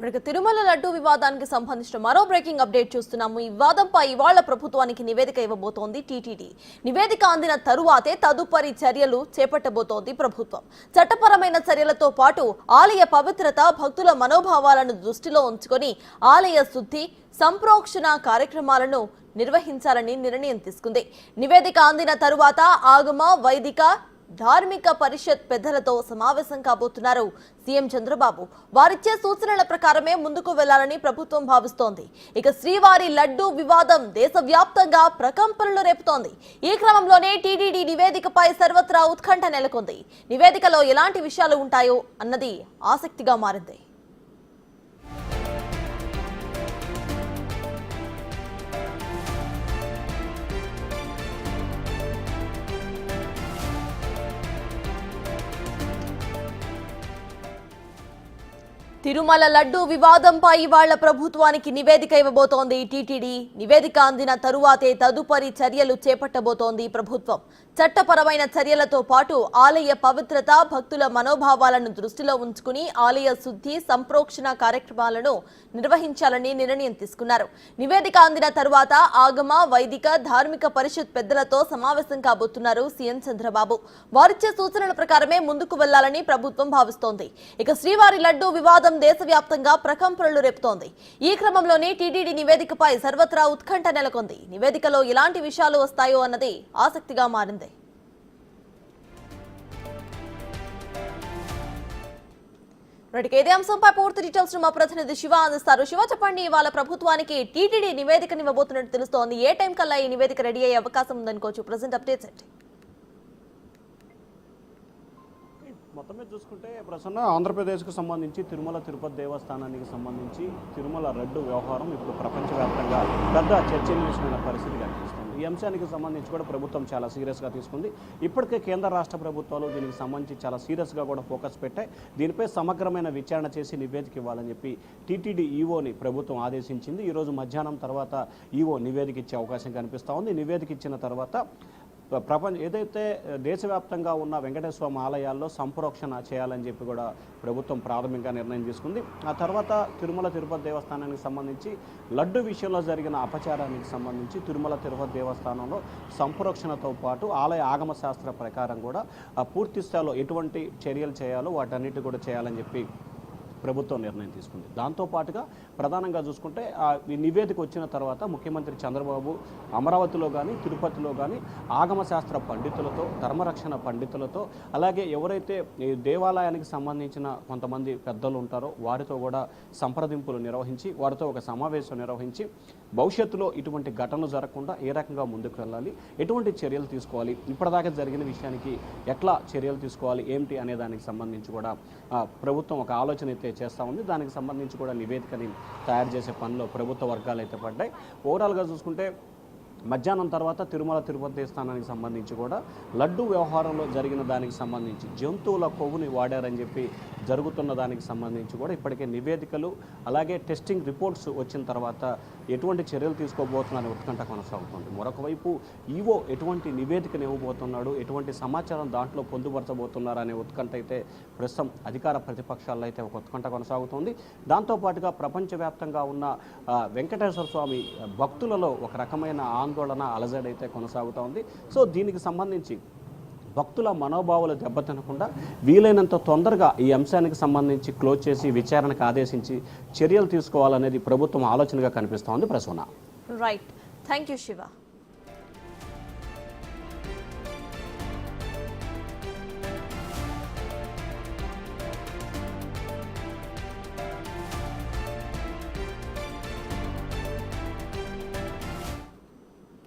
మనకు తిరుమల లడ్డు వివాదానికి సంబంధించిన మరో బ్రేకింగ్ అప్డేట్ చూస్తున్నాము. ఈ వివాదంపై ఇవాళ ప్రభుత్వానికి నివేదిక ఇవ్వబోతోంది టీటీడీ. నివేదిక అందిన తరువాతే తదుపరి చర్యలు చేపట్టబోతోంది ప్రభుత్వం. చట్టపరమైన చర్యలతో పాటు ఆలయ పవిత్రత, భక్తుల మనోభావాలను దృష్టిలో ఉంచుకొని ఆలయ శుద్ధి, సంప్రోక్షణ కార్యక్రమాలను నిర్వహించాలని నిర్ణయం తీసుకుంది. నివేదిక అందిన తరువాత ఆగమ, వైదిక, ధార్మిక పరిషత్ పెద్దలతో సమావేశం కాబోతున్నారు సీఎం చంద్రబాబు. వారిచ్చే సూచనల ప్రకారమే ముందుకు వెళ్లాలని ప్రభుత్వం భావిస్తోంది. ఇక శ్రీవారి లడ్డు వివాదం దేశవ్యాప్తంగా ప్రకంపనలు రేపుతోంది. ఈ క్రమంలోనే టీటీడీ నివేదికపై సర్వత్రా ఉత్కంఠ నెలకొంది. నివేదికలో ఎలాంటి విషయాలు ఉంటాయో అన్నది ఆసక్తిగా మారింది. తిరుమల లడ్డు వివాదంపై ఇవాళ ప్రభుత్వానికి నివేదిక ఇవ్వబోతోంది టీటీడీ. నివేదిక అందిన తరువాతే తదుపరి చర్యలు చేపట్టబోతోంది ప్రభుత్వం. చట్టపరమైన చర్యలతో పాటు ఆలయ పవిత్రత, భక్తుల మనోభావాలను దృష్టిలో ఉంచుకుని ఆలయ శుద్ధి, సంప్రోక్షణ కార్యక్రమాలను నిర్వహించాలని నిర్ణయం తీసుకున్నారు. నివేదిక అందిన తరువాత ఆగమ, వైదిక, ధార్మిక పరిషత్ పెద్దలతో సమావేశం కాబోతున్నారు సీఎం చంద్రబాబు. వారిచ్చే సూచనల ప్రకారమే ముందుకు వెళ్లాలని ప్రభుత్వం భావిస్తోంది. ఇక శ్రీవారి లడ్డు వివాదం దేశవ్యాప్తంగా ప్రకంపనలు రేపుతోంది. ఈ క్రమంలోనే టీటీడీ నివేదికపై సర్వత్రా ఉత్కంఠ నెలకొంది. నివేదికలో ఎలాంటి విషయాలు వస్తాయో అన్నది ఆసక్తిగా మారింది. ఇదే అంశంపై పూర్తి డీటెయిల్స్ మా ప్రతినిధి శివ అందిస్తారు. శివ, చెప్పండి, ఇవాళ ప్రభుత్వానికి టీటీడీ నివేదికనివ్వబోతున్నట్టు తెలుస్తోంది. ఏ టైం కల్లా ఈ నివేదిక రెడీ అయ్యే అవకాశం ఉందనుకోవచ్చు? ప్రెసెంట్ అప్డేట్స్ ఏంటి? మొత్తం మీద చూసుకుంటే ప్రసన్న, ఆంధ్రప్రదేశ్కు సంబంధించి తిరుమల తిరుపతి దేవస్థానానికి సంబంధించి తిరుమల లడ్డు వ్యవహారం ఇప్పుడు ప్రపంచవ్యాప్తంగా పెద్ద చర్చనీయాంశమైన పరిస్థితి కనిపిస్తుంది. ఈ అంశానికి సంబంధించి కూడా ప్రభుత్వం చాలా సీరియస్గా తీసుకుంది. ఇప్పటికే కేంద్ర రాష్ట్ర ప్రభుత్వాలు దీనికి సంబంధించి చాలా సీరియస్గా కూడా ఫోకస్ పెట్టాయి. దీనిపై సమగ్రమైన విచారణ చేసి నివేదిక ఇవ్వాలని చెప్పి టీటీడీ ఈవోని ప్రభుత్వం ఆదేశించింది. ఈరోజు మధ్యాహ్నం తర్వాత ఈవో నివేదిక ఇచ్చే అవకాశం కనిపిస్తూ ఉంది. నివేదిక ఇచ్చిన తర్వాత ఏదైతే దేశవ్యాప్తంగా ఉన్న వెంకటేశ్వర స్వామి ఆలయాల్లో సంప్రోక్షణ చేయాలని చెప్పి కూడా ప్రభుత్వం ప్రాథమికంగా నిర్ణయం తీసుకుంది. ఆ తర్వాత తిరుమల తిరుపతి దేవస్థానానికి సంబంధించి లడ్డు విషయంలో జరిగిన అపచారానికి సంబంధించి తిరుమల తిరుపతి దేవస్థానంలో సంప్రోక్షణతో పాటు ఆలయ ఆగమ శాస్త్ర ప్రకారం కూడా పూర్తి స్థాయిలో ఎటువంటి చర్యలు చేయాలో వాటన్నిటి కూడా చేయాలని చెప్పి ప్రభుత్వం నిర్ణయం తీసుకుంది. దాంతోపాటుగా ప్రధానంగా చూసుకుంటే ఈ నివేదిక వచ్చిన తర్వాత ముఖ్యమంత్రి చంద్రబాబు అమరావతిలో కానీ తిరుపతిలో కానీ ఆగమశాస్త్ర పండితులతో, ధర్మరక్షణ పండితులతో, అలాగే ఎవరైతే ఈ దేవాలయానికి సంబంధించిన కొంతమంది పెద్దలు ఉంటారో వారితో కూడా సంప్రదింపులు నిర్వహించి వారితో ఒక సమావేశం నిర్వహించి భవిష్యత్తులో ఇటువంటి ఘటనలు జరగకుండా ఏ రకంగా ముందుకు వెళ్ళాలి, ఎటువంటి చర్యలు తీసుకోవాలి, ఇప్పటిదాకా జరిగిన విషయానికి ఎట్లా చర్యలు తీసుకోవాలి ఏమిటి అనే దానికి సంబంధించి కూడా ప్రభుత్వం ఒక ఆలోచన అయితే చేస్తూ ఉంది. దానికి సంబంధించి కూడా నివేదికని తయారు చేసే పనిలో ప్రభుత్వ వర్గాలు అయితే పడ్డాయి. ఓవరాల్గా చూసుకుంటే మధ్యాహ్నం తర్వాత తిరుమల తిరుపతి దేవస్థానానికి సంబంధించి కూడా లడ్డు వ్యవహారంలో జరిగిన దానికి సంబంధించి జంతువుల కొవ్వుని వాడారని చెప్పి జరుగుతున్న దానికి సంబంధించి కూడా ఇప్పటికే నివేదికలు అలాగే టెస్టింగ్ రిపోర్ట్స్ వచ్చిన తర్వాత ఎటువంటి చర్యలు తీసుకోబోతున్నారని ఉత్కంఠ కొనసాగుతుంది. మరొక వైపు ఈవో ఎటువంటి నివేదికను ఇవ్వబోతున్నాడు, ఎటువంటి సమాచారం దాంట్లో పొందుపరచబోతున్నారు అనే ఉత్కంఠ అయితే ప్రస్తుతం అధికార ప్రతిపక్షాల్లో అయితే ఒక ఉత్కంఠ కొనసాగుతుంది. దాంతోపాటుగా ప్రపంచవ్యాప్తంగా ఉన్న వెంకటేశ్వర స్వామి భక్తులలో ఒక రకమైన ఆందోళన, అలజడి అయితే కొనసాగుతూ ఉంది. సో దీనికి సంబంధించి భక్తుల మనోభావాలు దెబ్బతినకుండా వీలైనంత తొందరగా ఈ అంశానికి సంబంధించి క్లోజ్ చేసి విచారణకు ఆదేశించి చర్యలు తీసుకోవాలనేది ప్రభుత్వం ఆలోచనగా కనిపిస్తోంది. Prasuna. Right, thank you Shiva.